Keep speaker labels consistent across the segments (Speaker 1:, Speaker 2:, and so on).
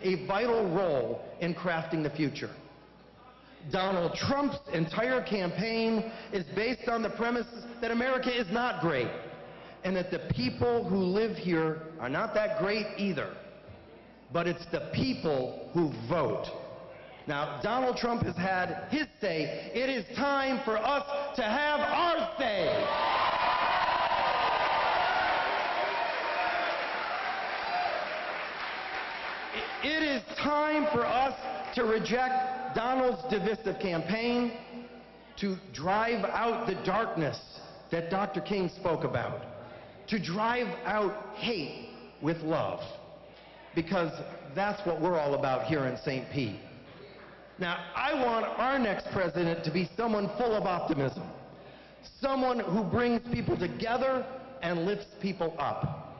Speaker 1: a vital role in crafting the future. Donald Trump's entire campaign is based on the premise that America is not great, and that the people who live here are not that great either. But it's the people who vote. Now, Donald Trump has had his say. It is time for us to have our say. It is time for us to reject Donald's divisive campaign, to drive out the darkness that Dr. King spoke about, to drive out hate with love, because that's what we're all about here in St. Pete. Now, I want our next president to be someone full of optimism, someone who brings people together and lifts people up,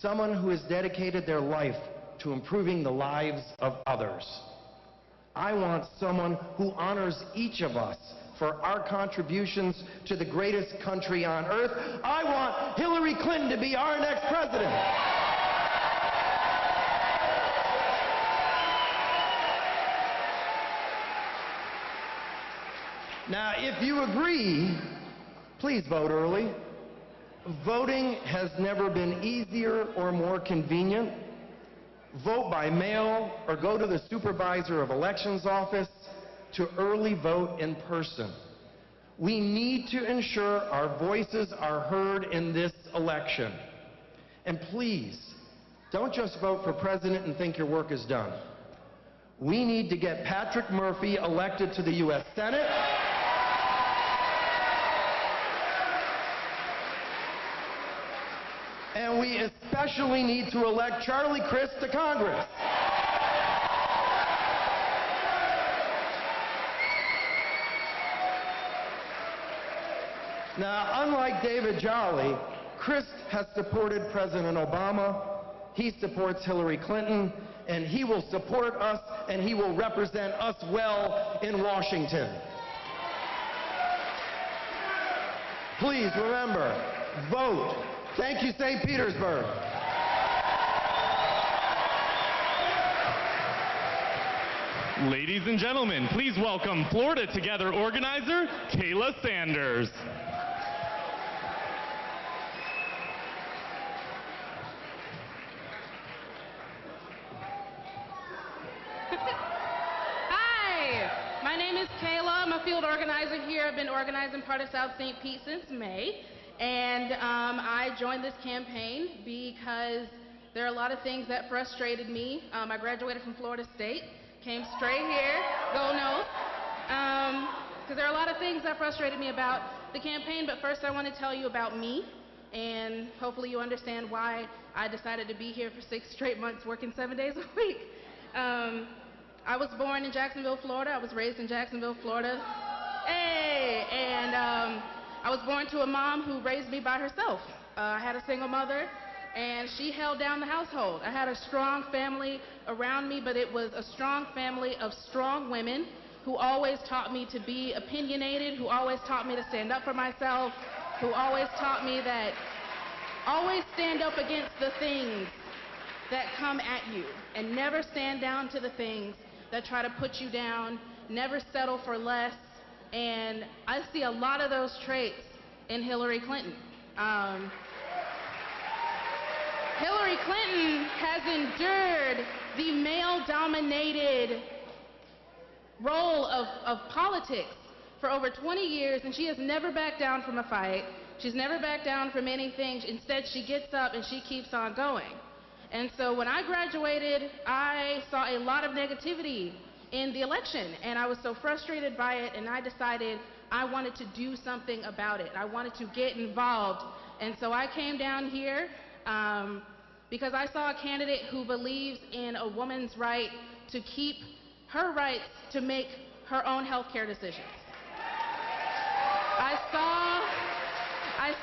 Speaker 1: someone who has dedicated their life to improving the lives of others. I want someone who honors each of us for our contributions to the greatest country on earth. I want Hillary Clinton to be our next president. Now, if you agree, please vote early. Voting has never been easier or more convenient. Vote by mail or go to the supervisor of elections office to early vote in person. We need to ensure our voices are heard in this election. And please, don't just vote for president and think your work is done. We need to get Patrick Murphy elected to the U.S. Senate. And we especially need to elect Charlie Crist to Congress. Now, unlike David Jolly, Crist has supported President Obama, he supports Hillary Clinton, and he will support us, and he will represent us well in Washington. Please remember, vote. Thank you, St. Petersburg.
Speaker 2: Ladies and gentlemen, please welcome Florida Together organizer, Kayla Sanders.
Speaker 3: Hi, my name is Kayla. I'm a field organizer here. I've been organizing part of South St. Pete since May. And I joined this campaign because there are a lot of things that frustrated me. I graduated from Florida State, came straight here, go Noles, because there are a lot of things that frustrated me about the campaign. But first I want to tell you about me, and hopefully you understand why I decided to be here for 6 straight months working 7 days a week. I was born in Jacksonville, Florida. I was raised in Jacksonville, Florida. Hey, and I was born to a mom who raised me by herself. I had a single mother, and she held down the household. I had a strong family around me, but it was a strong family of strong women who always taught me to be opinionated, who always taught me to stand up for myself, who always taught me that always stand up against the things that come at you, and never stand down to the things that try to put you down, never settle for less. And I see a lot of those traits in Hillary Clinton. Hillary Clinton has endured the male-dominated role of politics for over 20 years, and she has never backed down from a fight. She's never backed down from anything. Instead, she gets up and she keeps on going. And so when I graduated, I saw a lot of negativity in the election, and I was so frustrated by it, and I decided I wanted to do something about it. I wanted to get involved, and so I came down here because I saw a candidate who believes in a woman's right to keep her rights to make her own health care decisions. I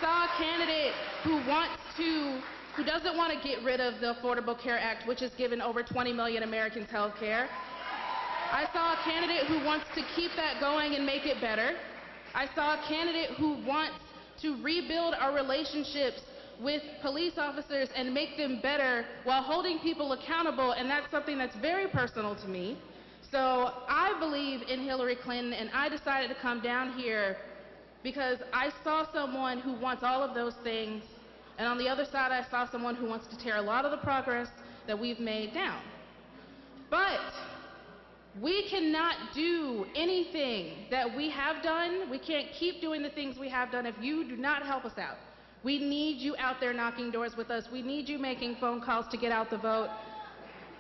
Speaker 3: saw a candidate who doesn't want to get rid of the Affordable Care Act, which has given over 20 million Americans health care. I saw a candidate who wants to keep that going and make it better. I saw a candidate who wants to rebuild our relationships with police officers and make them better while holding people accountable, and that's something that's very personal to me. So I believe in Hillary Clinton, and I decided to come down here because I saw someone who wants all of those things, and on the other side I saw someone who wants to tear a lot of the progress that we've made down. But we cannot do anything that we have done. We can't keep doing the things we have done if you do not help us out. We need you out there knocking doors with us. We need you making phone calls to get out the vote.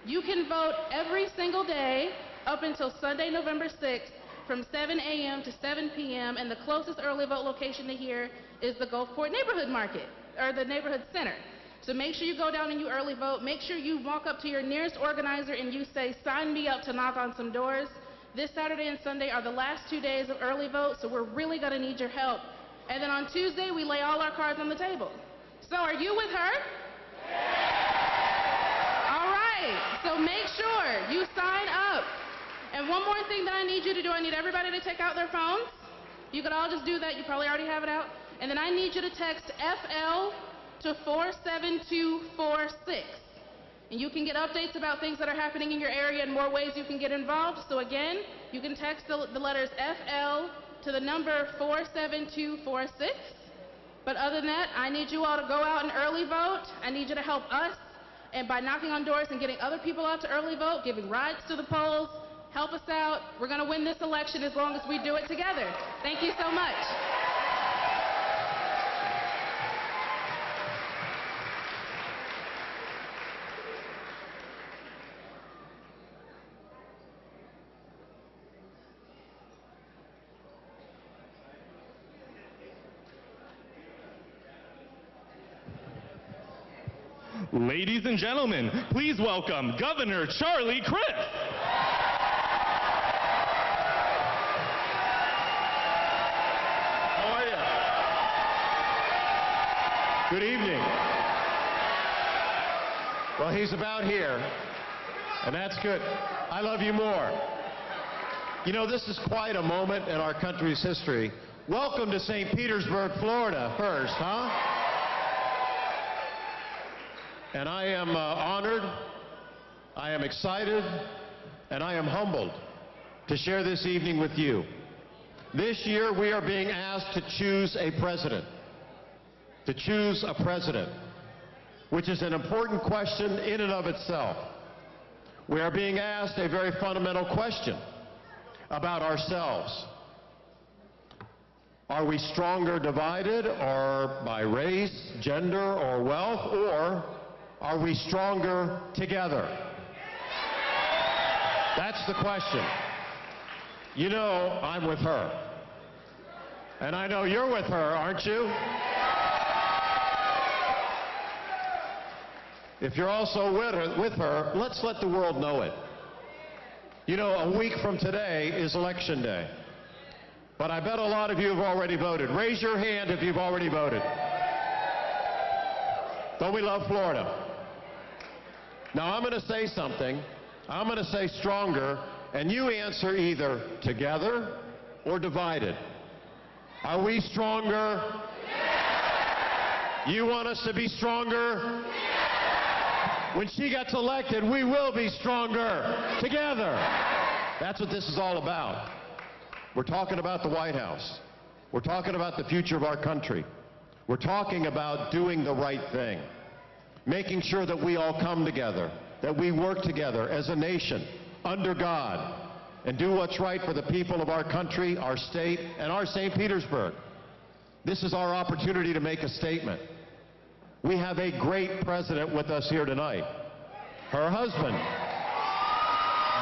Speaker 3: You can vote every single day up until Sunday, November 6th from 7 a.m. to 7 p.m. and the closest early vote location to here is the Gulfport Neighborhood Market, or the Neighborhood Center. So make sure you go down and you early vote. Make sure you walk up to your nearest organizer and you say, sign me up to knock on some doors. This Saturday and Sunday are the last 2 days of early vote, so we're really gonna need your help. And then on Tuesday, we lay all our cards on the table. So are you with her? All right, so make sure you sign up. And one more thing that I need you to do, I need everybody to take out their phones. You could all just do that, you probably already have it out. And then I need you to text FL to 47246. And you can get updates about things that are happening in your area and more ways you can get involved. So again, you can text the letters FL to the number 47246. But other than that, I need you all to go out and early vote. I need you to help us, and by knocking on doors and getting other people out to early vote, giving rides to the polls, help us out. We're gonna win this election as long as we do it together. Thank you so much.
Speaker 2: Ladies and gentlemen, please welcome Governor Charlie Crist.
Speaker 4: How are you? Good evening. Well, he's about here, and that's good. I love you more. You know, this is quite a moment in our country's history. Welcome to St. Petersburg, Florida, first, huh? And I am honored, I am excited, and I am humbled to share this evening with you. This year, we are being asked to choose a president. To choose a president, which is an important question in and of itself. We are being asked a very fundamental question about ourselves. Are we stronger divided, or by race, gender, or wealth, or are we stronger together? That's the question. You know, I'm with her. And I know you're with her, aren't you? If you're also with her, let's let the world know it. You know, a week from today is Election Day. But I bet a lot of you have already voted. Raise your hand if you've already voted. Don't we love Florida? Now I'm going to say something. I'm going to say stronger, and you answer either together or divided. Are we stronger? You want us to be stronger? When she gets elected, we will be stronger together. That's what this is all about. We're talking about the White House. We're talking about the future of our country. We're talking about doing the right thing, making sure that we all come together, that we work together as a nation, under God, and do what's right for the people of our country, our state, and our St. Petersburg. This is our opportunity to make a statement. We have a great president with us here tonight. Her husband,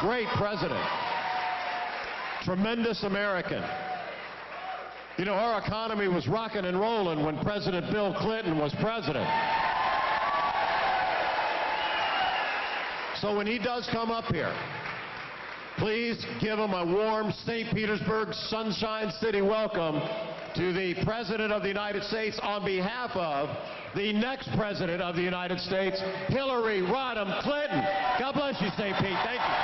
Speaker 4: great president, tremendous American. You know, our economy was rocking and rolling when President Bill Clinton was president. So when he does come up here, please give him a warm St. Petersburg, Sunshine City welcome to the President of the United States on behalf of the next President of the United States, Hillary Rodham Clinton. God bless you, St. Pete. Thank you.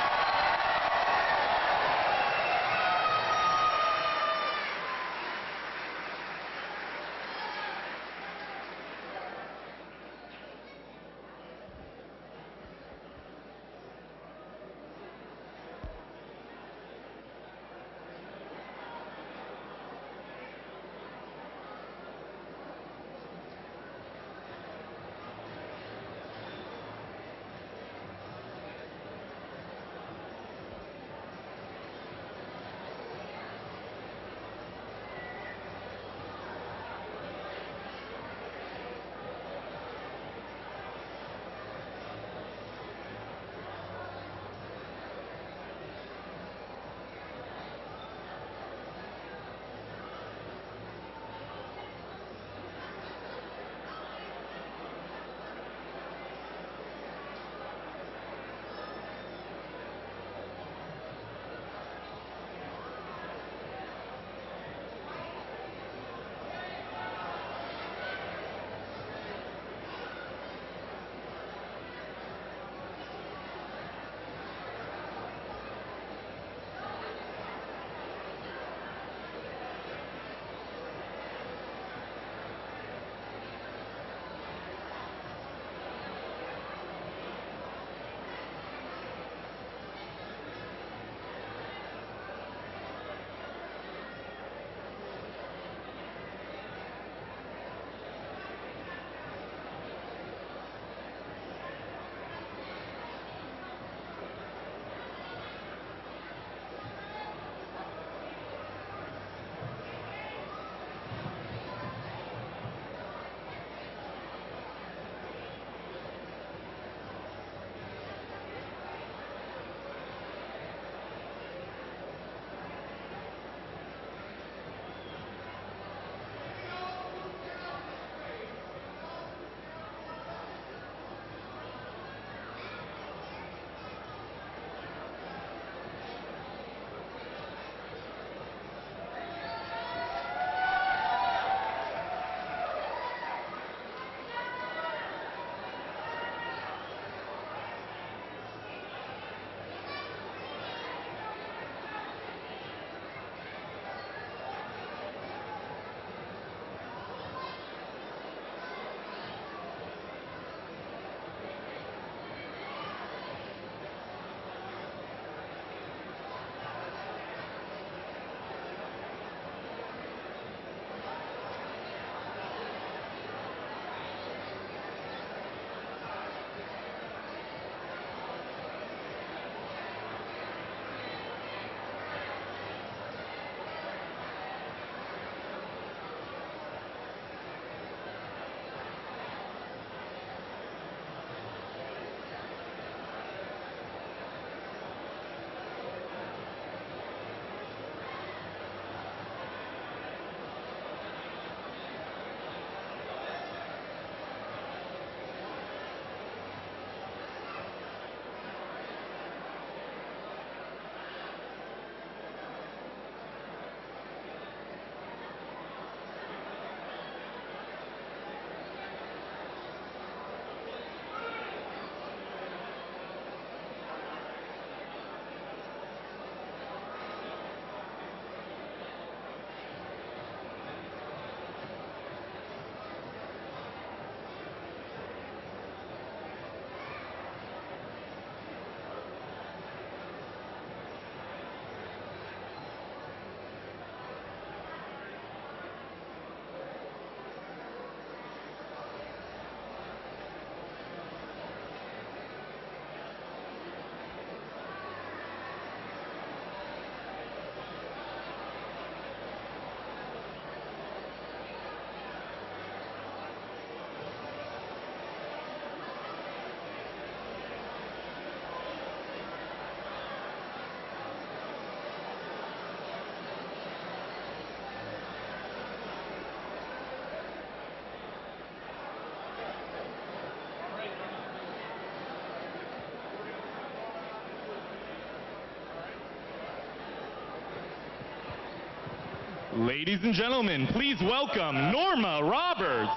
Speaker 2: Ladies and gentlemen, please welcome Norma Roberts.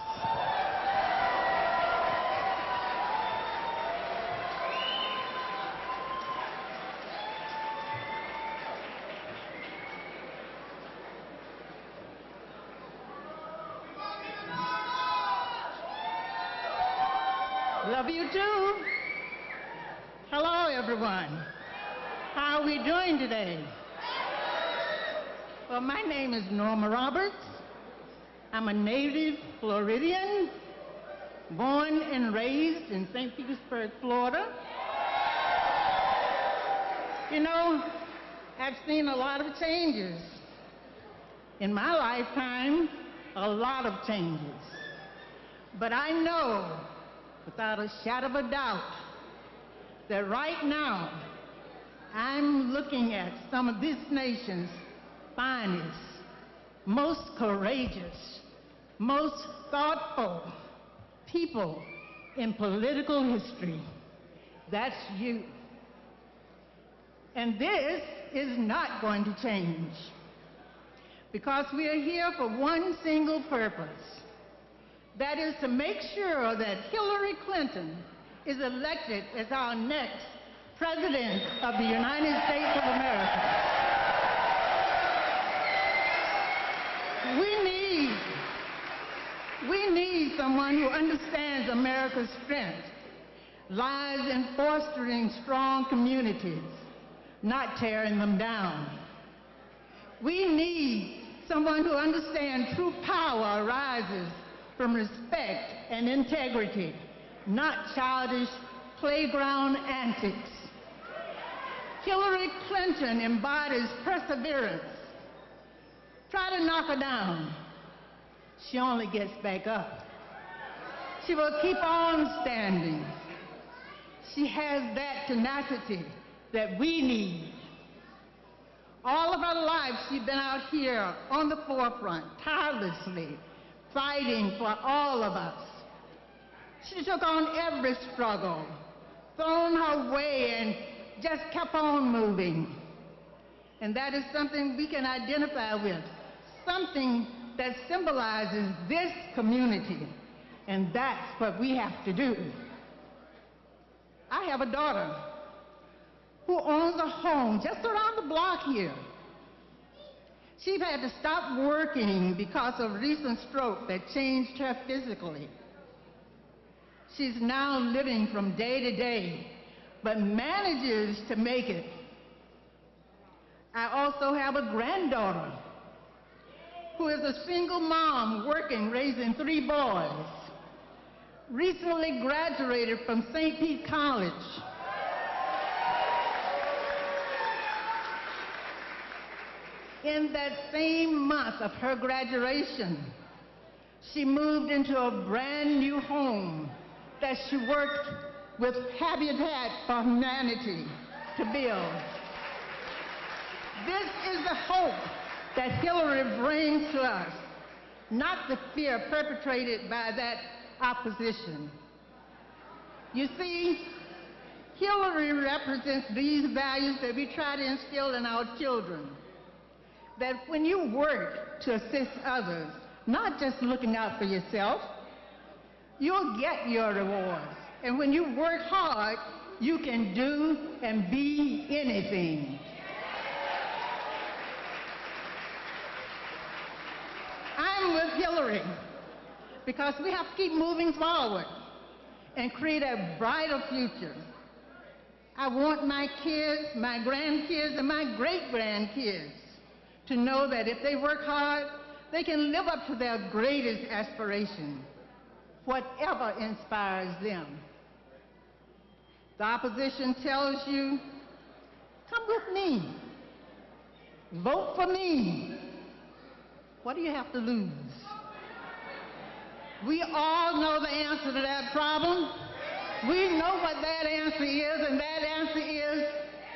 Speaker 5: Love you too. Hello, everyone. How are we doing today? Well, my name is Norma Roberts. I'm a native Floridian, born and raised in St. Petersburg, Florida. You know, I've seen a lot of changes. In my lifetime, a lot of changes. But I know, without a shadow of a doubt, that right now, I'm looking at some of this nation's finest, most courageous, most thoughtful people in political history. That's you. And this is not going to change, because we are here for one single purpose. That is to make sure that Hillary Clinton is elected as our next President of the United States of America. We need someone who understands America's strength lies in fostering strong communities, not tearing them down. We need someone who understands true power arises from respect and integrity, not childish playground antics. Hillary Clinton embodies perseverance. Try to knock her down. She only gets back up. She will keep on standing. She has that tenacity that we need. All of her life, she's been out here on the forefront, tirelessly, fighting for all of us. She took on every struggle, thrown her way, and just kept on moving. And that is something we can identify with, something that symbolizes this community, and that's what we have to do. I have a daughter who owns a home just around the block here. She had to stop working because of a recent stroke that changed her physically. She's now living from day to day, but manages to make it. I also have a granddaughter who is a single mom working, raising 3 boys. Recently graduated from St. Pete College. In that same month of her graduation, she moved into a brand new home that she worked with Habitat for Humanity to build. This is the hope that Hillary brings to us, not the fear perpetrated by that opposition. You see, Hillary represents these values that we try to instill in our children. That when you work to assist others, not just looking out for yourself, you'll get your rewards. And when you work hard, you can do and be anything. I'm with Hillary because we have to keep moving forward and create a brighter future. I want my kids, my grandkids, and my great-grandkids to know that if they work hard, they can live up to their greatest aspiration, whatever inspires them. The opposition tells you, come with me, vote for me. What do you have to lose? We all know the answer to that problem. We know what that answer is, and that answer is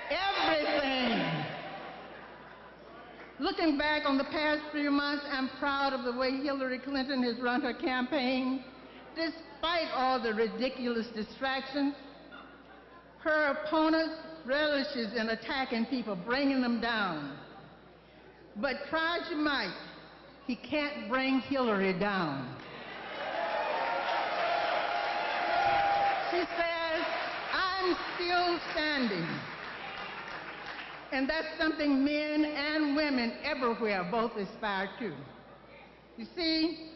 Speaker 5: everything. Looking back on the past few months, I'm proud of the way Hillary Clinton has run her campaign. Despite all the ridiculous distractions, her opponent relishes in attacking people, bringing them down. But try as you might, he can't bring Hillary down. She says, I'm still standing. And that's something men and women everywhere both aspire to. You see,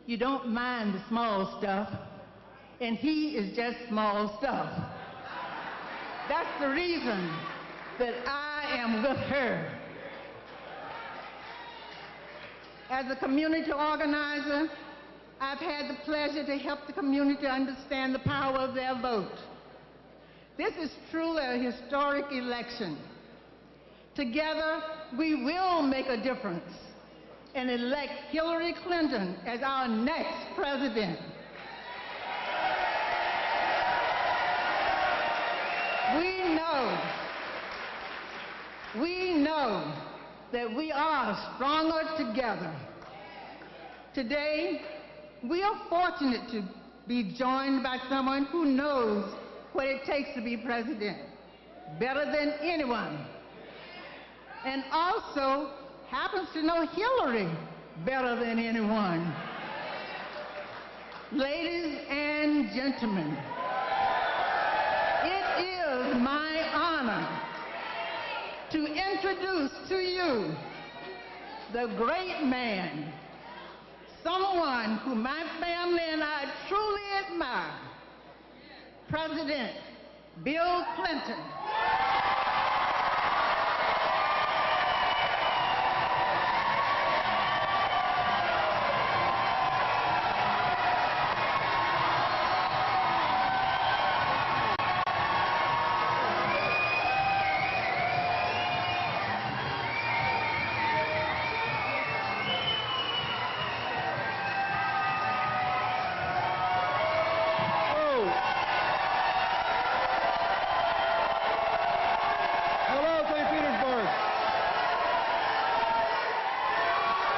Speaker 5: you don't mind the small stuff, and he is just small stuff. That's the reason that I am with her. As a community organizer, I've had the pleasure to help the community understand the power of their vote. This is truly a historic election. Together, we will make a difference and elect Hillary Clinton as our next president. We know that we are stronger together. Today, we are fortunate to be joined by someone who knows what it takes to be president better than anyone, and also happens to know Hillary better than anyone. Ladies and gentlemen, it is my honor to introduce to you the great man, someone who my family and I truly admire, President Bill Clinton.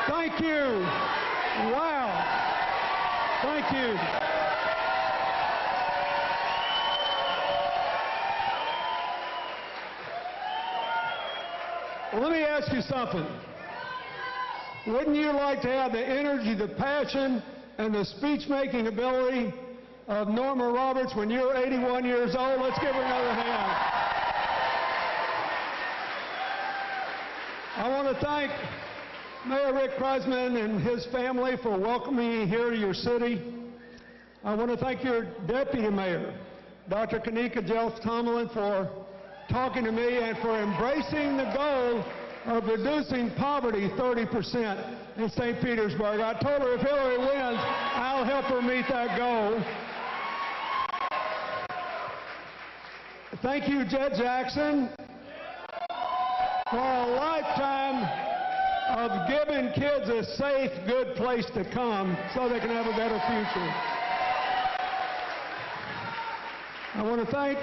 Speaker 6: Thank you. Wow. Thank you. Well, let me ask you something. Wouldn't you like to have the energy, the passion, and the speech-making ability of Norma Roberts when you're 81 years old? Let's give her another hand. I want to thank Mayor Rick Kreisman and his family for welcoming me here to your city. I want to thank your deputy mayor, Dr. Kanika Jelf-Tomlin, for talking to me and for embracing the goal of reducing poverty 30% in St. Petersburg. I told her if Hillary wins, I'll help her meet that goal. Thank you, Jed Jackson, for a lifetime of giving kids a safe, good place to come so they can have a better future. I want to thank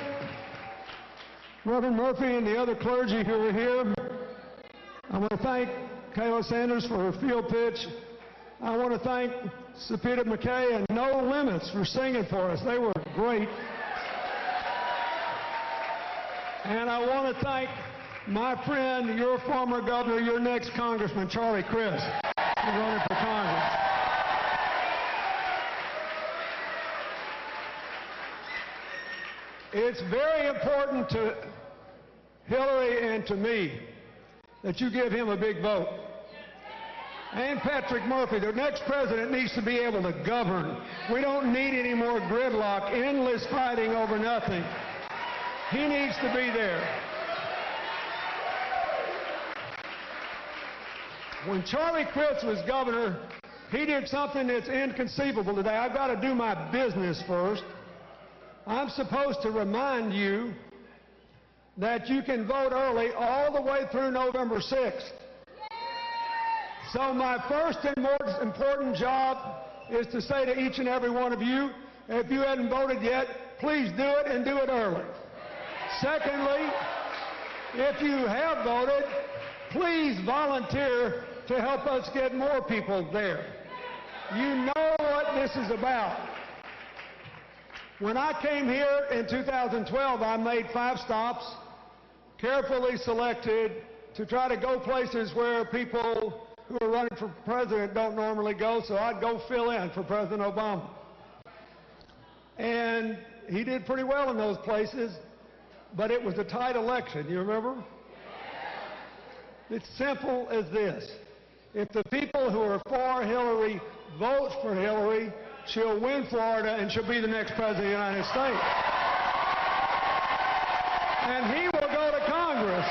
Speaker 6: Reverend Murphy and the other clergy who are here. I want to thank Kayla Sanders for her field pitch. I want to thank Sapita McKay and No Limits for singing for us. They were great. And I want to thank my friend, your former governor, your next congressman, Charlie Crist, for running for Congress. It's very important to Hillary and to me that you give him a big vote. And Patrick Murphy, the next president needs to be able to govern. We don't need any more gridlock, endless fighting over nothing. He needs to be there. When Charlie Crist was governor, he did something that's inconceivable today. I've got to do my business first. I'm supposed to remind you that you can vote early all the way through November 6th. So my first and most important job is to say to each and every one of you, if you hadn't voted yet, please do it and do it early. Secondly, if you have voted, please volunteer to help us get more people there. You know what this is about. When I came here in 2012, I made 5 stops, carefully selected, to try to go places where people who are running for president don't normally go, so I'd go fill in for President Obama. And he did pretty well in those places, but it was a tight election. You remember? It's simple as this. If the people who are for Hillary vote for Hillary, she'll win Florida and she'll be the next president of the United States. And he will go to Congress.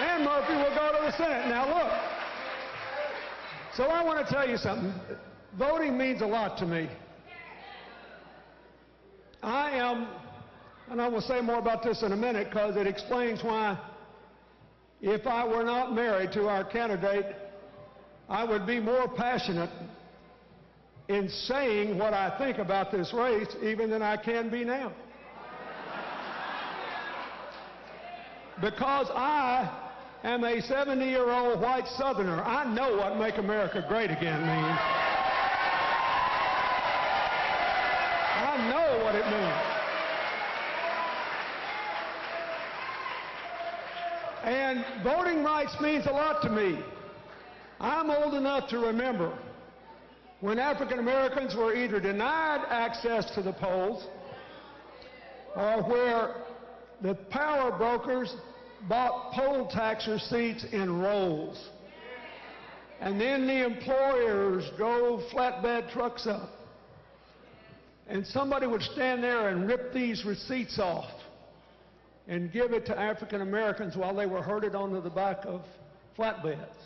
Speaker 6: And Murphy will go to the Senate. Now look. So I want to tell you something. Voting means a lot to me. And I will say more about this in a minute because it explains why, if I were not married to our candidate, I would be more passionate in saying what I think about this race even than I can be now. Because I am a 70-year-old white Southerner. I know what Make America Great Again means. I know what it means. And voting rights means a lot to me. I'm old enough to remember when African Americans were either denied access to the polls or where the power brokers bought poll tax receipts in rolls. And then the employers drove flatbed trucks up. And somebody would stand there and rip these receipts off and give it to African Americans while they were herded onto the back of flatbeds.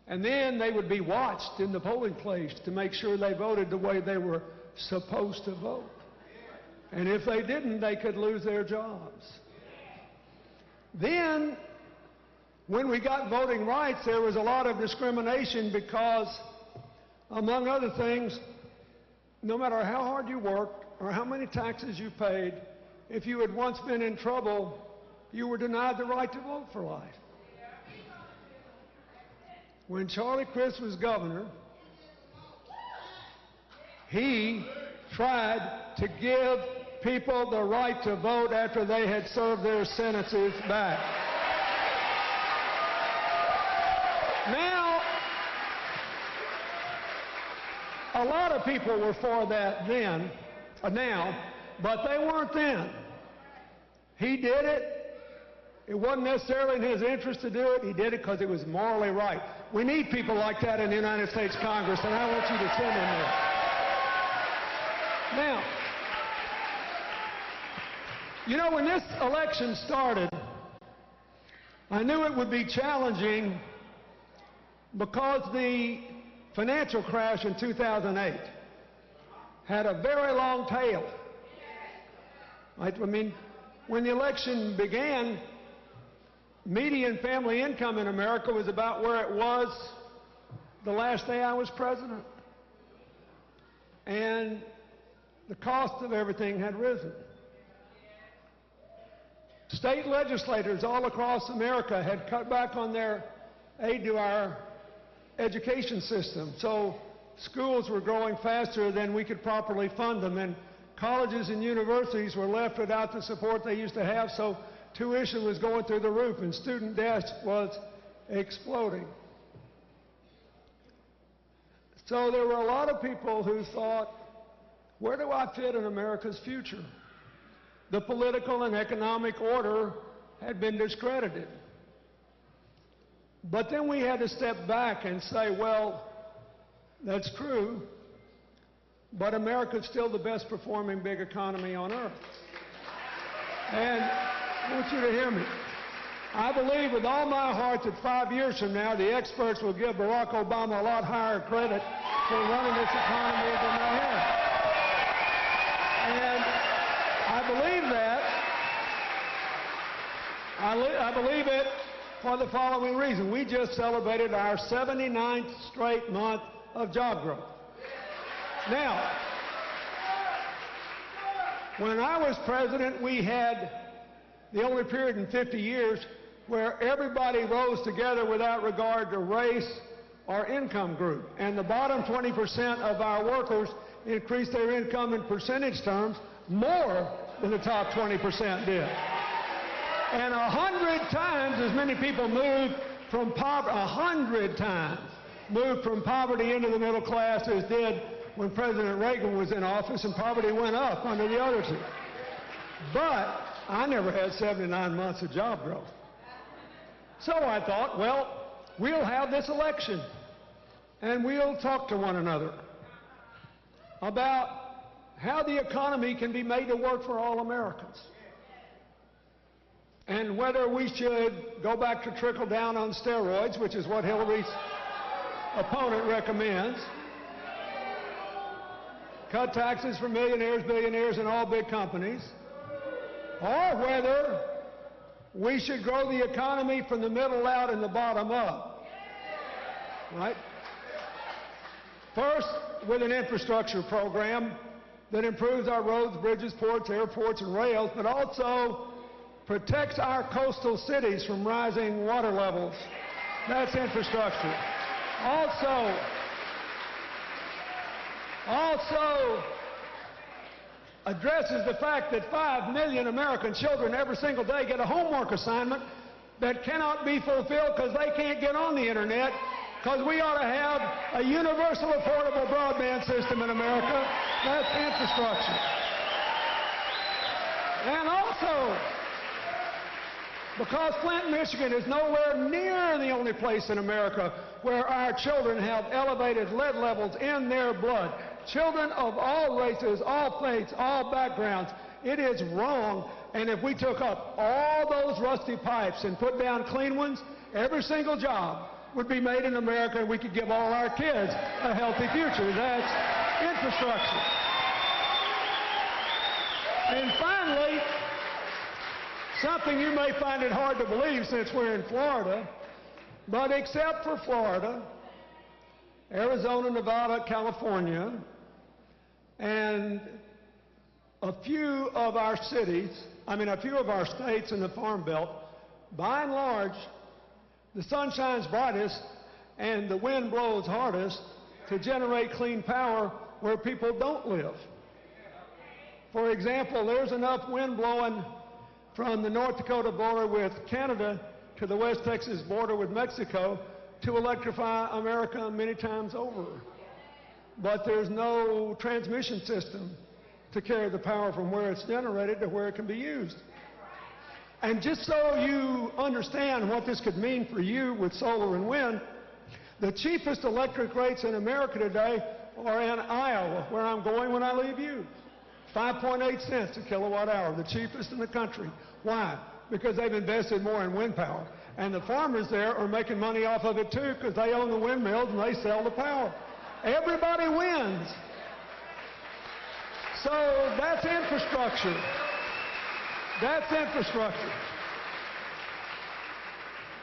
Speaker 6: And then they would be watched in the polling place to make sure they voted the way they were supposed to vote. And if they didn't, they could lose their jobs. Then, when we got voting rights, there was a lot of discrimination because, among other things, no matter how hard you worked or how many taxes you paid, if you had once been in trouble, you were denied the right to vote for life. When Charlie Crist was governor, he tried to give people the right to vote after they had served their sentences back. Now, a lot of people were for that then, now, but they weren't then. He did it. It wasn't necessarily in his interest to do it. He did it because it was morally right. We need people like that in the United States Congress, and I want you to send them there. Now, you know, when this election started, I knew it would be challenging because the financial crash in 2008 had a very long tail. I mean, when the election began, median family income in America was about where it was the last day I was president. And the cost of everything had risen. State legislators all across America had cut back on their aid to our education system. So schools were growing faster than we could properly fund them. And colleges and universities were left without the support they used to have. So tuition was going through the roof and student debt was exploding. So there were a lot of people who thought, where do I fit in America's future? The political and economic order had been discredited. But then we had to step back and say, well, that's true, but America's still the best performing big economy on earth. And I want you to hear me. I believe with all my heart that 5 years from now, the experts will give Barack Obama a lot higher credit for running this economy than they have. And I believe that. I believe it for the following reason. We just celebrated our 79th straight month of job growth. Now, when I was president, we had the only period in 50 years where everybody rose together without regard to race or income group. And the bottom 20% of our workers increased their income in percentage terms more than the top 20% did. And 100 times as many people moved from poverty, 100 times moved from poverty into the middle class as did when President Reagan was in office, and poverty went up under the other two. But I never had 79 months of job growth. So I thought, well, we'll have this election, and we'll talk to one another about how the economy can be made to work for all Americans, and whether we should go back to trickle down on steroids, which is what Hillary's opponent recommends, cut taxes for millionaires, billionaires, and all big companies, or whether we should grow the economy from the middle out and the bottom up. Right? First, with an infrastructure program that improves our roads, bridges, ports, airports, and rails, but also protects our coastal cities from rising water levels. That's infrastructure. Also addresses the fact that 5 million American children every single day get a homework assignment that cannot be fulfilled because they can't get on the internet, because we ought to have a universal affordable broadband system in America. That's infrastructure. And also, because Flint, Michigan is nowhere near the only place in America where our children have elevated lead levels in their blood. Children of all races, all faiths, all backgrounds. It is wrong. And if we took up all those rusty pipes and put down clean ones, every single job would be made in America, and we could give all our kids a healthy future. That's infrastructure. And finally, something you may find it hard to believe since we're in Florida, but except for Florida, Arizona, Nevada, California, and a few of our states in the Farm Belt, by and large, the sun shines brightest and the wind blows hardest to generate clean power where people don't live. For example, there's enough wind blowing from the North Dakota border with Canada to the West Texas border with Mexico to electrify America many times over. But there's no transmission system to carry the power from where it's generated to where it can be used. And just so you understand what this could mean for you with solar and wind, the cheapest electric rates in America today are in Iowa, where I'm going when I leave you. 5.8 cents a kilowatt hour, the cheapest in the country. Why? Because they've invested more in wind power. And the farmers there are making money off of it too, because they own the windmills and they sell the power. Everybody wins. So that's infrastructure. That's infrastructure.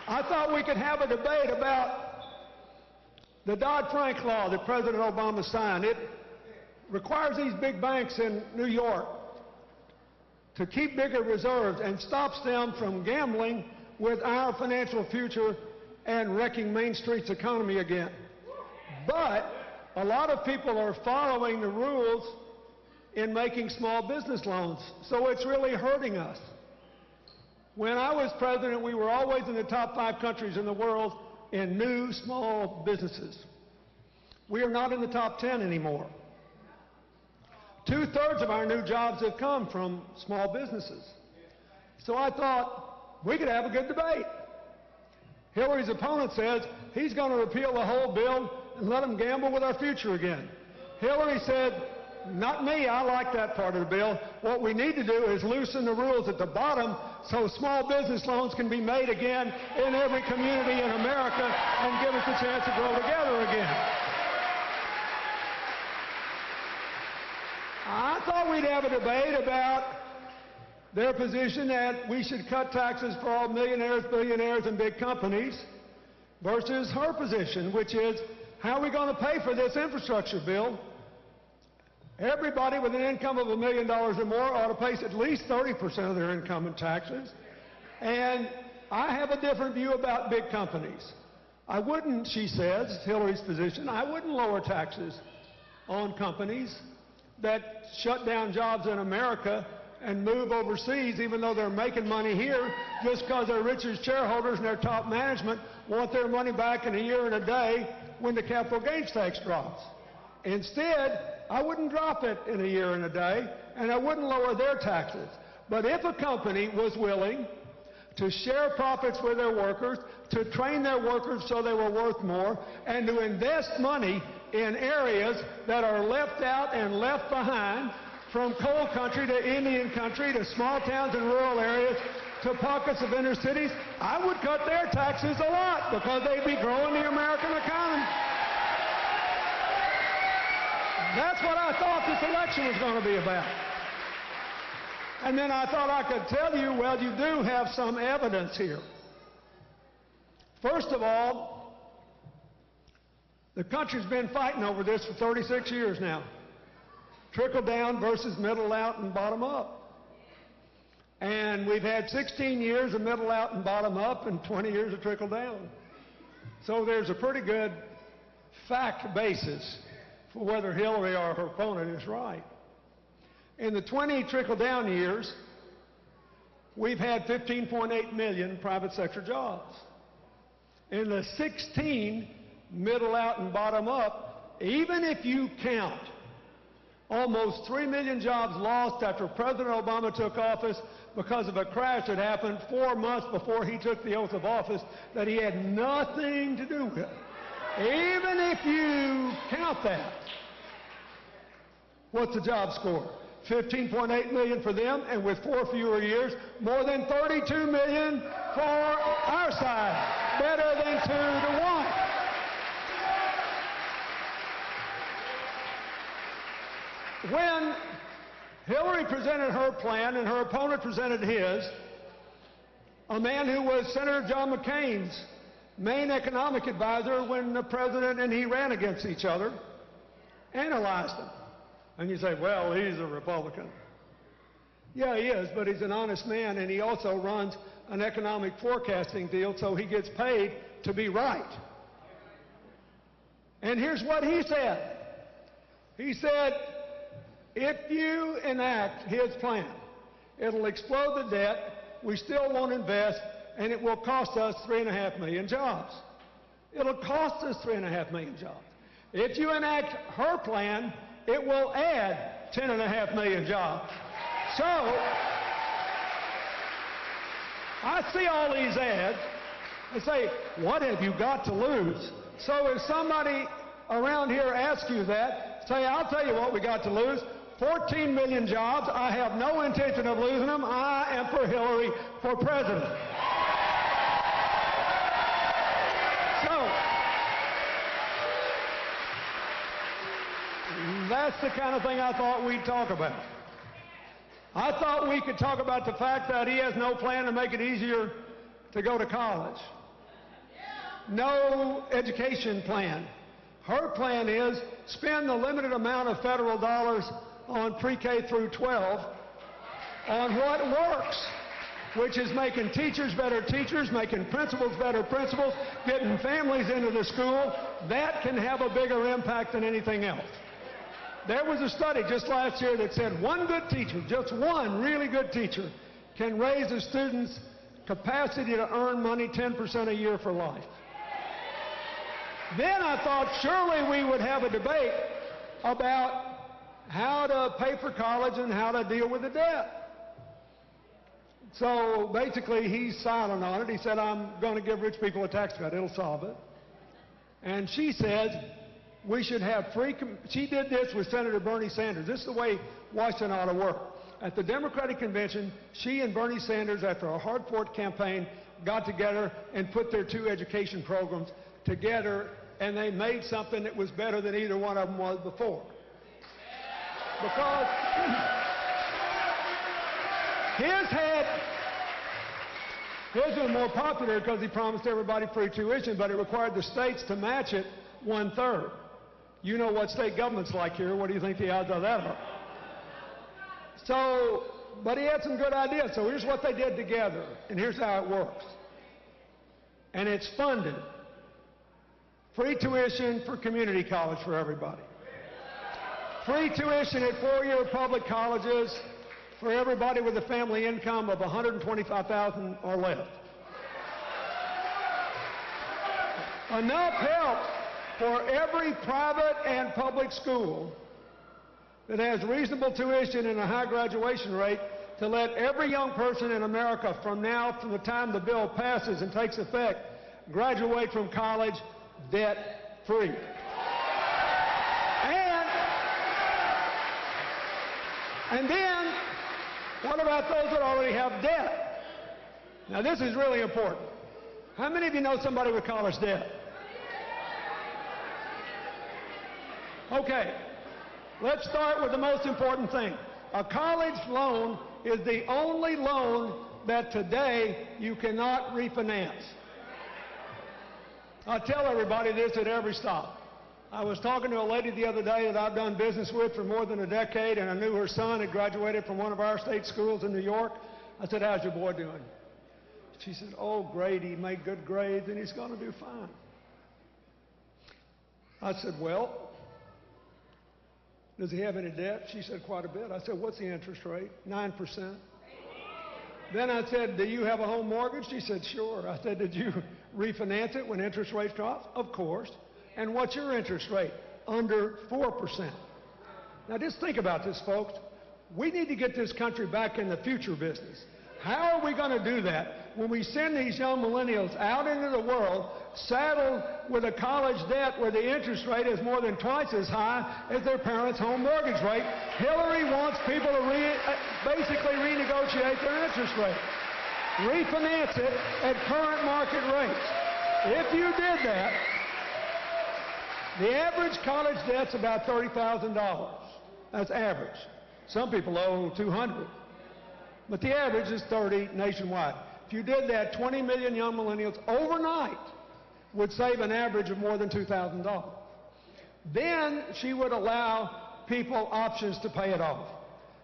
Speaker 6: I thought we could have a debate about the Dodd-Frank law that President Obama signed. It requires these big banks in New York to keep bigger reserves and stops them from gambling with our financial future and wrecking Main Street's economy again. But a lot of people are following the rules in making small business loans, so it's really hurting us. When I was president, we were always in the top 5 countries in the world in new small businesses. We are not in the top 10 anymore. 2/3 of our new jobs have come from small businesses. So I thought we could have a good debate. Hillary's opponent says he's going to repeal the whole bill and let them gamble with our future again. Hillary said, not me, I like that part of the bill. What we need to do is loosen the rules at the bottom so small business loans can be made again in every community in America and give us a chance to grow together again. I thought we'd have a debate about their position that we should cut taxes for all millionaires, billionaires, and big companies versus her position, which is, how are we going to pay for this infrastructure bill? Everybody with an income of $1 million or more ought to pay at least 30% of their income in taxes. And I have a different view about big companies. I wouldn't, she says, Hillary's position, I wouldn't lower taxes on companies that shut down jobs in America and move overseas, even though they're making money here, just because their richest shareholders and their top management want their money back in a year and a day when the capital gains tax drops. Instead, I wouldn't drop it in a year and a day, and I wouldn't lower their taxes. But if a company was willing to share profits with their workers, to train their workers so they were worth more, and to invest money in areas that are left out and left behind, from coal country to Indian country to small towns and rural areas to pockets of inner cities, I would cut their taxes a lot because they'd be growing the American economy. That's what I thought this election was going to be about. And then I thought I could tell you, well, you do have some evidence here. First of all, the country's been fighting over this for 36 years now. Trickle down versus middle out and bottom up. And we've had 16 years of middle out and bottom up and 20 years of trickle down. So there's a pretty good fact basis for whether Hillary or her opponent is right. In the 20 trickle down years, we've had 15.8 million private sector jobs. In the 16 middle out and bottom up, even if you count almost 3 million jobs lost after President Obama took office because of a crash that happened 4 months before he took the oath of office that he had nothing to do with. Even if you count that, what's the job score? 15.8 million for them, and with 4 fewer years, more than 32 million for our side. Better than 2 to 1. When Hillary presented her plan and her opponent presented his, a man who was Senator John McCain's main economic advisor when the president and he ran against each other, analyzed them. And you say, well, he's a Republican. Yeah, he is, but he's an honest man, and he also runs an economic forecasting deal, so he gets paid to be right. And here's what he said. He said, if you enact his plan, it'll explode the debt, we still won't invest, and it will cost us 3.5 million jobs. It'll cost us 3.5 million jobs. If you enact her plan, it will add 10.5 million jobs. So, I see all these ads and say, what have you got to lose? So if somebody around here asks you that, say, I'll tell you what we got to lose. 14 million jobs. I have no intention of losing them. I am for Hillary for president. So, that's the kind of thing I thought we'd talk about. I thought we could talk about the fact that he has no plan to make it easier to go to college. No education plan. Her plan is spend the limited amount of federal dollars on pre-K through 12 on what works, which is making teachers better teachers, making principals better principals, getting families into the school. That can have a bigger impact than anything else. There was a study just last year that said one good teacher, just one really good teacher, can raise a student's capacity to earn money 10% a year for life. Then I thought surely we would have a debate about how to pay for college and how to deal with the debt. So basically he's silent on it. He said, I'm going to give rich people a tax cut. It'll solve it. And she said we should have free, she did this with Senator Bernie Sanders. This is the way Washington ought to work. At the Democratic Convention, she and Bernie Sanders, after a hard-fought campaign, got together and put their 2 education programs together, and they made something that was better than either one of them was before. Because his was more popular because he promised everybody free tuition, but it required the states to match it 1/3. You know what state government's like here. What do you think the odds of that are? So, but he had some good ideas. So here's what they did together, and here's how it works. And it's funded. Free tuition for community college for everybody. Free tuition at 4-year public colleges for everybody with a family income of $125,000 or less. Enough help for every private and public school that has reasonable tuition and a high graduation rate to let every young person in America from the time the bill passes and takes effect, graduate from college debt-free. And then, what about those that already have debt? Now, this is really important. How many of you know somebody with college debt? Okay, let's start with the most important thing. A college loan is the only loan that today you cannot refinance. I tell everybody this at every stop. I was talking to a lady the other day that I've done business with for more than a decade, and I knew her son had graduated from one of our state schools in New York. I said, "How's your boy doing?" She said, "Oh, great, he made good grades and he's going to do fine." I said, "Well, does he have any debt?" She said, "Quite a bit." I said, "What's the interest rate?" 9%. Then I said, "Do you have a home mortgage?" She said, "Sure." I said, "Did you refinance it when interest rates dropped?" "Of course." "And what's your interest rate?" "Under 4%. Now just think about this, folks. We need to get this country back in the future business. How are we going to do that when we send these young millennials out into the world saddled with a college debt where the interest rate is more than twice as high as their parents' home mortgage rate? Hillary wants people to basically renegotiate their interest rate, refinance it at current market rates. If you did that, the average college debt's about $30,000. That's average. Some people owe $200,000. But the average is $30,000 nationwide. If you did that, 20 million young millennials overnight would save an average of more than $2,000. Then she would allow people options to pay it off.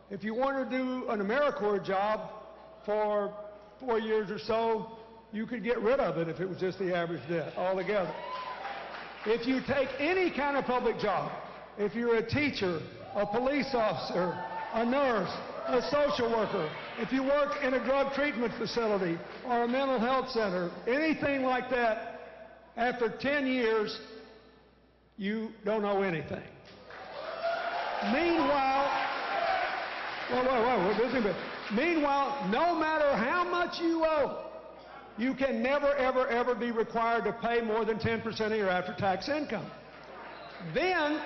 Speaker 6: If you want to do an AmeriCorps job for 4 years or so, you could get rid of it if it was just the average debt altogether. If you take any kind of public job, if you're a teacher, a police officer, a nurse, a social worker, if you work in a drug treatment facility or a mental health center, anything like that, after 10 years, you don't owe anything. Meanwhile, meanwhile, no matter how much you owe, you can never, ever, ever be required to pay more than 10% of your after-tax income. Then,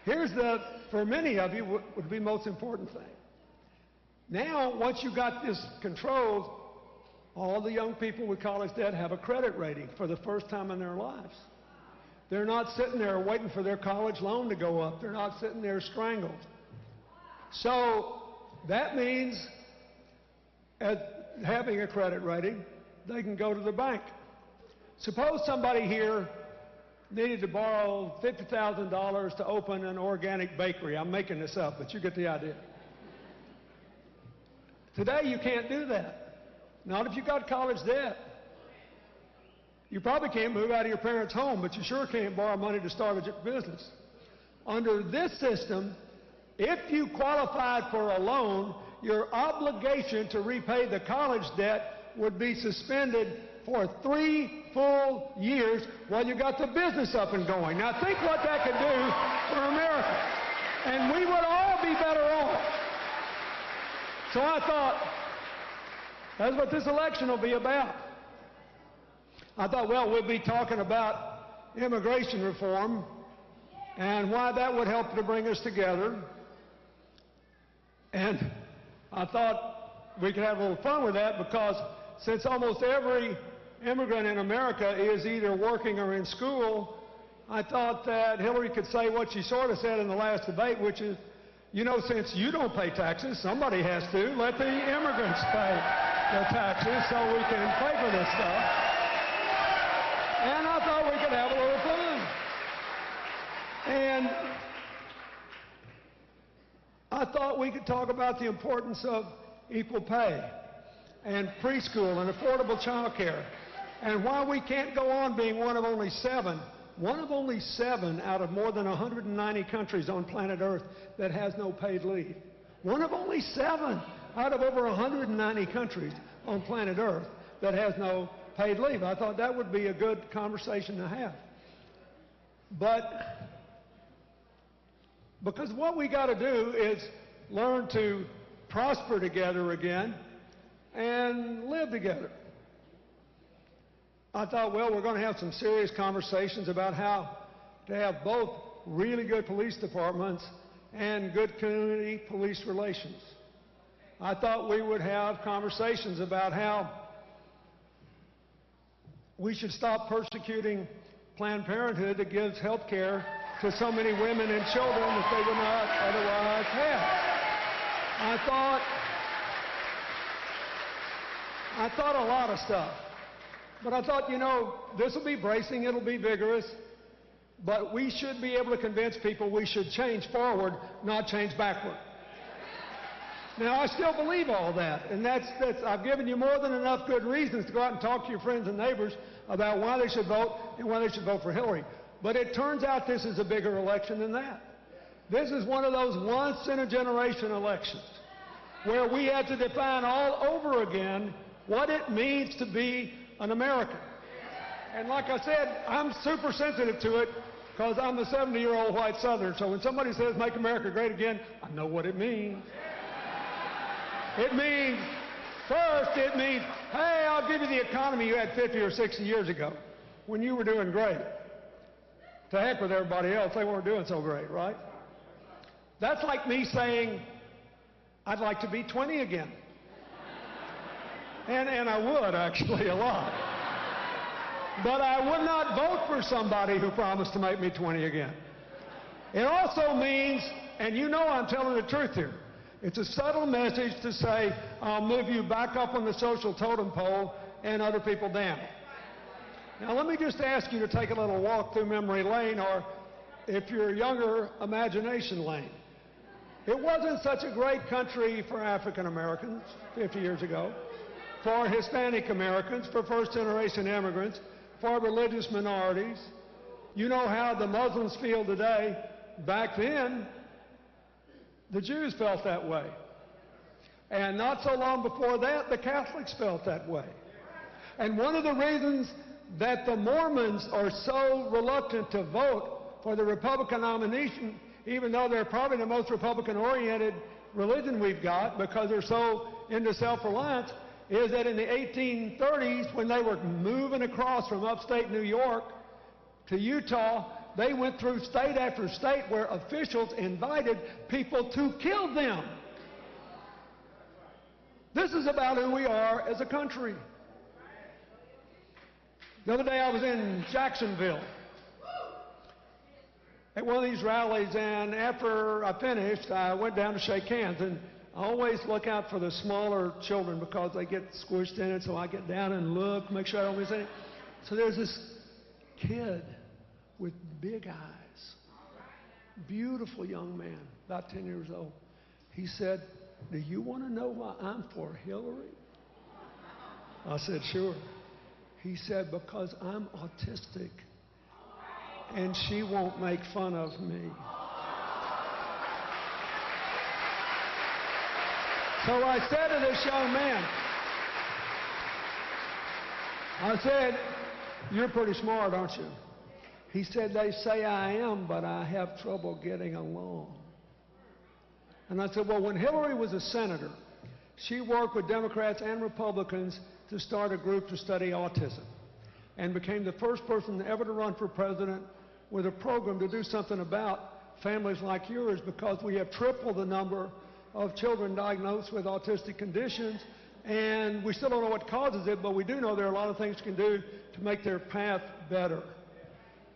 Speaker 6: here's for many of you, would be the most important thing. Now, once you got this controlled, all the young people with college debt have a credit rating for the first time in their lives. They're not sitting there waiting for their college loan to go up. They're not sitting there strangled. So that means, having a credit rating, they can go to the bank. Suppose somebody here needed to borrow $50,000 to open an organic bakery. I'm making this up, but you get the idea. Today, you can't do that. Not if you've got college debt. You probably can't move out of your parents' home, but you sure can't borrow money to start a business. Under this system, if you qualified for a loan, your obligation to repay the college debt would be suspended for 3 full years while you got the business up and going. Now think what that could do for America. And we would all be better off. So I thought, that's what this election will be about. I thought, well, we'll be talking about immigration reform and why that would help to bring us together. And I thought we could have a little fun with that because since almost every immigrant in America is either working or in school, I thought that Hillary could say what she sort of said in the last debate, which is, you know, since you don't pay taxes, somebody has to. Let the immigrants pay the taxes so we can pay for this stuff. And I thought we could have a little fun. And I thought we could talk about the importance of equal pay and preschool and affordable child care and why we can't go on being one of only seven out of more than 190 countries on planet Earth that has no paid leave. One of only 7 out of over 190 countries on planet Earth that has no paid leave. I thought that would be a good conversation to have. But because what we got to do is learn to prosper together again and live together. I thought, well, we're going to have some serious conversations about how to have both really good police departments and good community police relations. I thought we would have conversations about how we should stop persecuting Planned Parenthood that gives health care to so many women and children that they would not otherwise have. I thought a lot of stuff. But I thought, you know, this will be bracing, it'll be vigorous, but we should be able to convince people we should change forward, not change backward. Now, I still believe all that, and that's I've given you more than enough good reasons to go out and talk to your friends and neighbors about why they should vote and why they should vote for Hillary. But it turns out this is a bigger election than that. This is one of those once-in-a-generation elections where we have to define all over again what it means to be an American. And like I said, I'm super sensitive to it because I'm a 70-year-old white Southern. So when somebody says, "Make America Great Again," I know what it means. It means, first, it means, hey, I'll give you the economy you had 50 or 60 years ago when you were doing great. To heck with everybody else, they weren't doing so great, right? That's like me saying, I'd like to be 20 again. And I would, actually, a lot. But I would not vote for somebody who promised to make me 20 again. It also means, and you know I'm telling the truth here, it's a subtle message to say, I'll move you back up on the social totem pole and other people down. Now, let me just ask you to take a little walk through memory lane, or if you're younger, imagination lane. It wasn't such a great country for African Americans 50 years ago, for Hispanic Americans, for first-generation immigrants, for religious minorities. You know how the Muslims feel today. Back then, the Jews felt that way. And not so long before that, the Catholics felt that way. And one of the reasons that the Mormons are so reluctant to vote for the Republican nomination, even though they're probably the most Republican-oriented religion we've got because they're so into self-reliance, is that in the 1830s, when they were moving across from upstate New York to Utah, they went through state after state where officials invited people to kill them. This is about who we are as a country. The other day I was in Jacksonville at one of these rallies, and after I finished, I went down to shake hands. And I always look out for the smaller children because they get squished in it, so I get down and look, make sure I don't miss anything. So there's this kid with big eyes, beautiful young man, about 10 years old. He said, "Do you want to know why I'm for Hillary?" I said, "Sure." He said, "Because I'm autistic and she won't make fun of me." So I said to this young man, I said, "You're pretty smart, aren't you?" He said, "They say I am, but I have trouble getting along." And I said, "Well, when Hillary was a senator, she worked with Democrats and Republicans to start a group to study autism and became the first person ever to run for president with a program to do something about families like yours, because we have tripled the number of children diagnosed with autistic conditions, and we still don't know what causes it, but we do know there are a lot of things we can do to make their path better.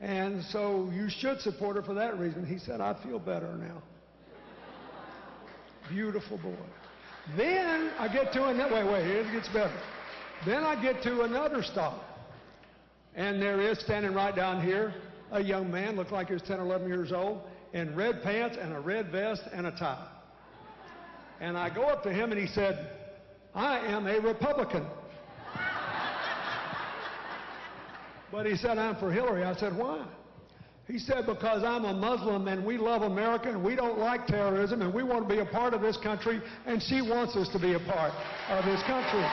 Speaker 6: And so you should support her for that reason." He said, "I feel better now." Beautiful boy. Then I get to another, wait, it gets better. Then I get to another stop. And there is, standing right down here, a young man, looked like he was 10 or 11 years old, in red pants and a red vest and a tie. And I go up to him and he said, "I am a Republican." But he said, "I'm for Hillary." I said, "Why?" He said, because I'm a Muslim and we love America and we don't like terrorism and we want to be a part of this country, and she wants us to be a part of this country.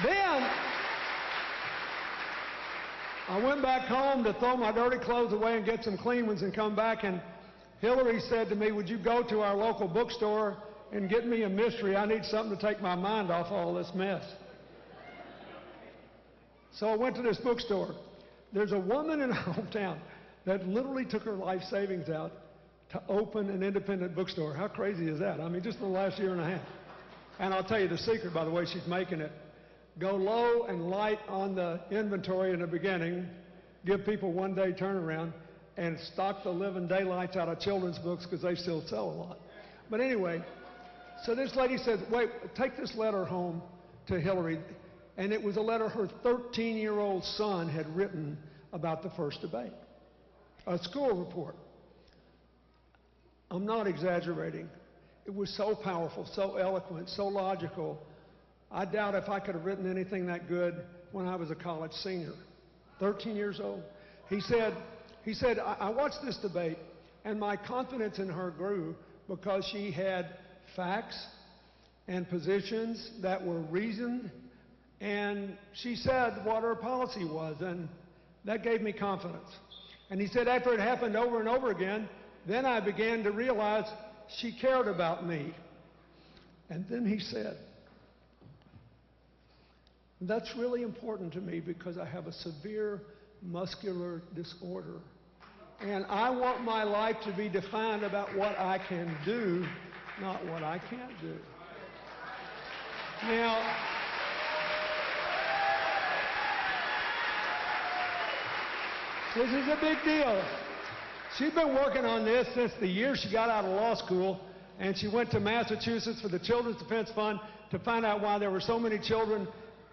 Speaker 6: Then I went back home to throw my dirty clothes away and get some clean ones and come back, and Hillary said to me, would you go to our local bookstore and get me a mystery? I need something to take my mind off all this mess. So I went to this bookstore. There's a woman in our hometown that literally took her life savings out to open an independent bookstore. How crazy is that? I mean, just in the last year and a half. And I'll tell you the secret, by the way, she's making it. Go low and light on the inventory in the beginning, give people one-day turnaround, and stock the living daylights out of children's books because they still sell a lot. But anyway, so this lady said, wait, take this letter home to Hillary. And it was a letter her 13-year-old son had written about the first debate, a school report. I'm not exaggerating. It was so powerful, so eloquent, so logical. I doubt if I could have written anything that good when I was a college senior. 13 years old. He said, I watched this debate, and my confidence in her grew because she had facts and positions that were reasoned, and she said what her policy was, and that gave me confidence. And he said after it happened over and over again, then I began to realize she cared about me. And then he said, that's really important to me because I have a severe muscular disorder. And I want my life to be defined about what I can do, not what I can't do. Now, this is a big deal. She's been working on this since the year she got out of law school, and she went to Massachusetts for the Children's Defense Fund to find out why there were so many children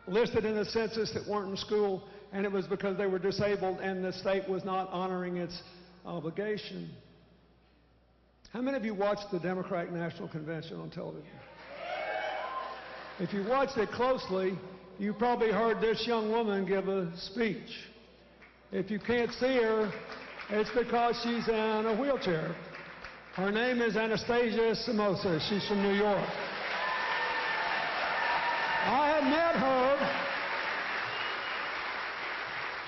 Speaker 6: listed in the census that weren't in school, and it was because they were disabled and the state was not honoring its obligation. How many of you watched the Democratic National Convention on television? If you watched it closely, you probably heard this young woman give a speech. If you can't see her, it's because she's in a wheelchair. Her name is Anastasia Somoza. She's from New York. I had met her.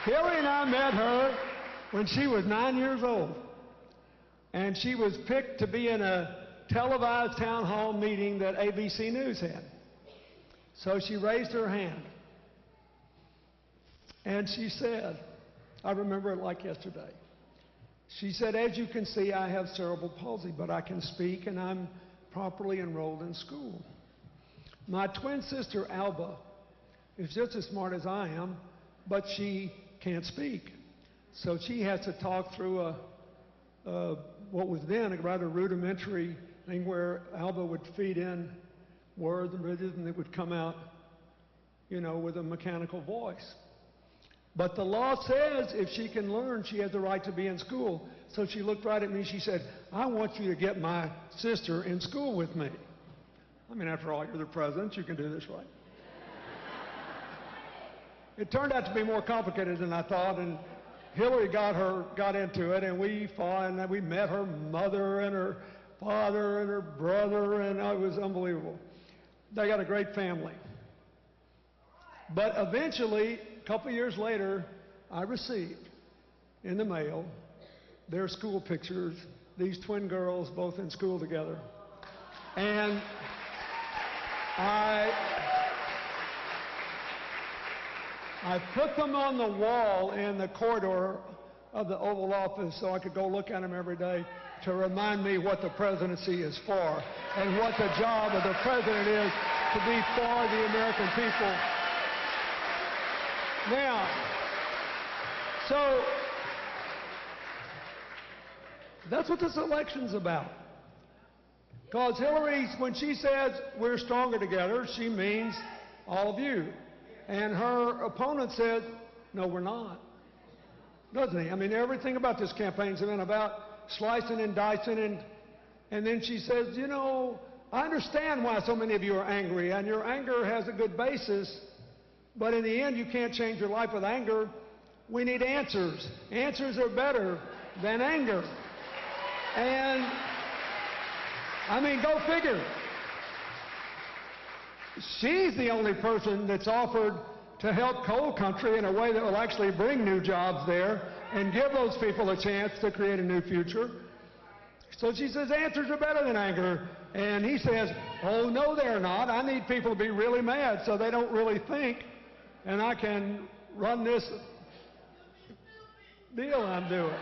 Speaker 6: Hillary and I met her when she was 9 years old. And she was picked to be in a televised town hall meeting that ABC News had. So she raised her hand. And she said, I remember it like yesterday. She said, as you can see, I have cerebral palsy, but I can speak and I'm properly enrolled in school. My twin sister, Alba, is just as smart as I am, but she can't speak. So she has to talk through what was then a rather rudimentary thing where Alba would feed in words and bridges and it would come out, you know, with a mechanical voice. But the law says if she can learn, she has the right to be in school. So she looked right at me. She said, I want you to get my sister in school with me. I mean, after all, you're the president. You can do this, right? It turned out to be more complicated than I thought, and Hillary got into it, and we fought, and we met her mother and her father and her brother, and it was unbelievable. They got a great family. But eventually, a couple years later, I received in the mail their school pictures, these twin girls both in school together. And I put them on the wall in the corridor of the Oval Office so I could go look at them every day to remind me what the presidency is for and what the job of the president is to be for the American people. Now, so that's what this election's about. Because Hillary, when she says we're stronger together, she means all of you. And her opponent said, no, we're not. Doesn't he? I mean, everything about this campaign's been about slicing and dicing. And then she says, you know, I understand why so many of you are angry, and your anger has a good basis, But in the end, you can't change your life with anger. We need answers. Answers are better than anger. And, I mean, go figure. She's the only person that's offered to help coal country in a way that will actually bring new jobs there and give those people a chance to create a new future. So she says answers are better than anger. And he says, oh, no, they're not. I need people to be really mad so they don't really think, and I can run this deal I'm doing.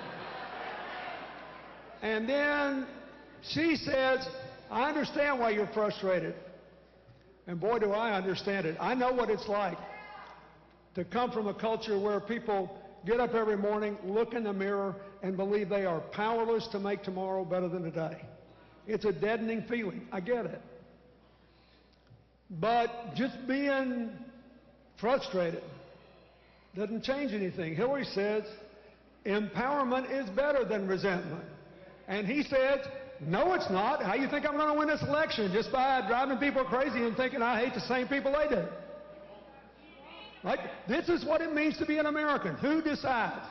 Speaker 6: And then she says, I understand why you're frustrated. And boy, do I understand it. I know what it's like to come from a culture where people get up every morning, look in the mirror, and believe they are powerless to make tomorrow better than today. It's a deadening feeling. I get it. But just being frustrated doesn't change anything. Hillary says empowerment is better than resentment. And he says, no, it's not. How you think I'm going to win this election? Just by driving people crazy and thinking I hate the same people they do. Right? This is what it means to be an American. Who decides?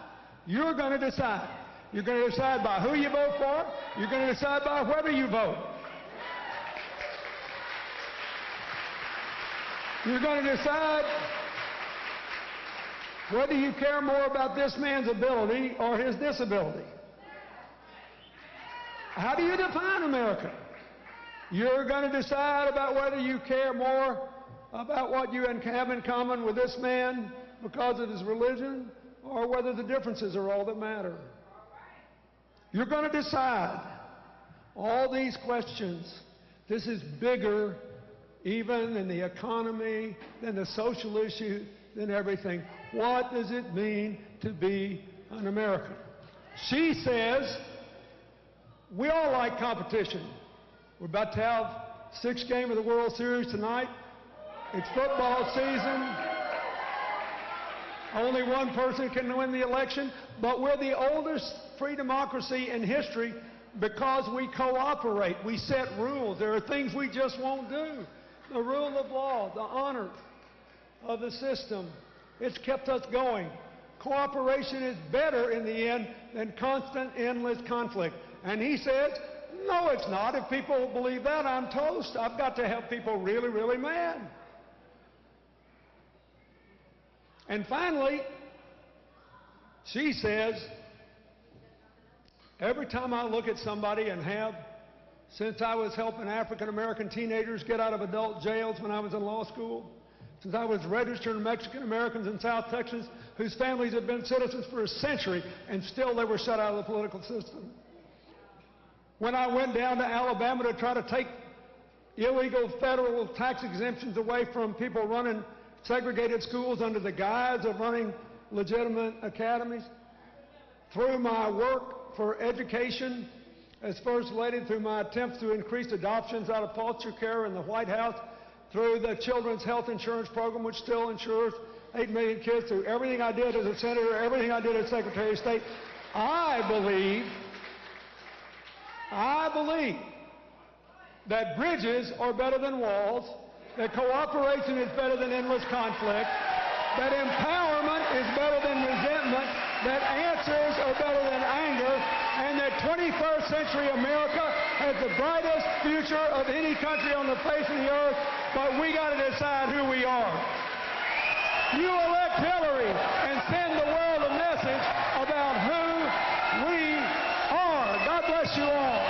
Speaker 6: You're going to decide. You're going to decide by who you vote for. You're going to decide by whether you vote. You're going to decide whether you care more about this man's ability or his disability. How do you define America? You're going to decide about whether you care more about what you have in common with this man because of his religion, or whether the differences are all that matter. You're going to decide all these questions. This is bigger even than the economy, than the social issue, than everything. What does it mean to be an American? She says, we all like competition. We're about to have 6th game of the World Series tonight. It's football season. Only one person can win the election, but we're the oldest free democracy in history because we cooperate. We set rules. There are things we just won't do. The rule of law, the honor of the system, it's kept us going. Cooperation is better in the end than constant, endless conflict. And he says, no, it's not. If people believe that, I'm toast. I've got to have people really, really mad. And finally, she says, every time I look at somebody, and have since I was helping African American teenagers get out of adult jails when I was in law school, since I was registering Mexican Americans in South Texas whose families had been citizens for a century and still they were shut out of the political system. When I went down to Alabama to try to take illegal federal tax exemptions away from people running segregated schools under the guise of running legitimate academies, through my work for education as First Lady, through my attempts to increase adoptions out of foster care in the White House, through the Children's Health Insurance Program, which still insures 8 million kids, through everything I did as a senator, everything I did as Secretary of State, I believe that bridges are better than walls, that cooperation is better than endless conflict, that empowerment is better than resentment, that answers are better than anger, and that 21st century America has the brightest future of any country on the face of the earth, but we got to decide who we are. You elect Hillary and send the world a message about who we are. God bless you all.